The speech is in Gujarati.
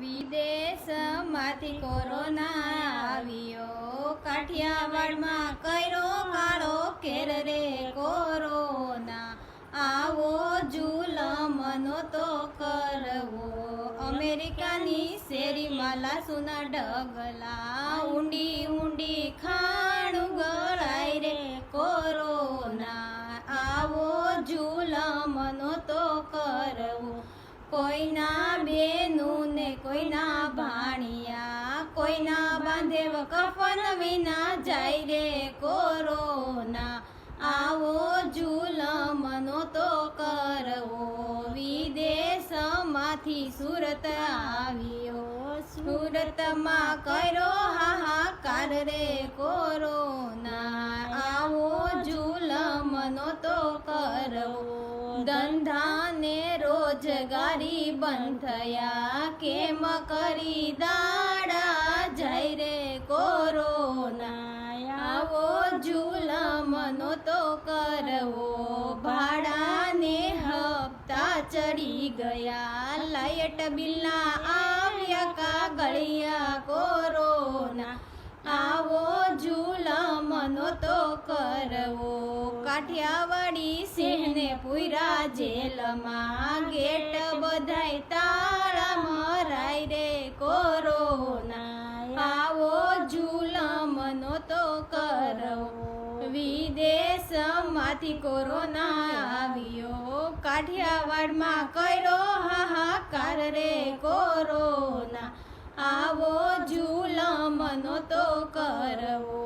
વિદેશમાંથી કોરોના આવ્યો, કાઠિયાવાડમાં કર્યો કાળો કેર રે કોરોના. આવો જુલમ નહોતો કરવો, અમેરિકાની શેરીમાં લાસુના ડગલા, ઊંડી ઊંડી ખાણું ગળાય રે કોરોના. આવો જુલમ નહોતો કરવો, કોઈના બેનું ને કોઈના ભાણિયા, કોઈના બાંધેવ કફન વિના જાય રે કોરોના. આવો જુલમ નહોતો કરવો, વિદેશમાંથી સુરત આવ્યો, સુરતમાં કર્યો હાહાકાર રે કોરોના. આવો જુલમ નહોતો કરવો, ધંધા ને રોજગારી બંધ થયા, કેમ કરી દાડા જાય રે કોરોના. આવો જુલમ નહોતો કરવો, ભાડાને હપ્તા ચડી ગયા, લાઇટ બિલના આવ્યા કાગળિયા કોરોના. આવો જુલમ નહોતો કરવો, કાઠિયાવાડી સિંહને પૂરા જેલમાં, ગેટ બધાય તાળા મરાય રે કોરોના. આવો જુલમ નહોતો કરવો, વિદેશમાંથી કોરોના આવ્યો, કાઠિયાવાડમાં કર્યો હાહાકાર રે કોરોના. આવો જુલમ નહોતો કરવો.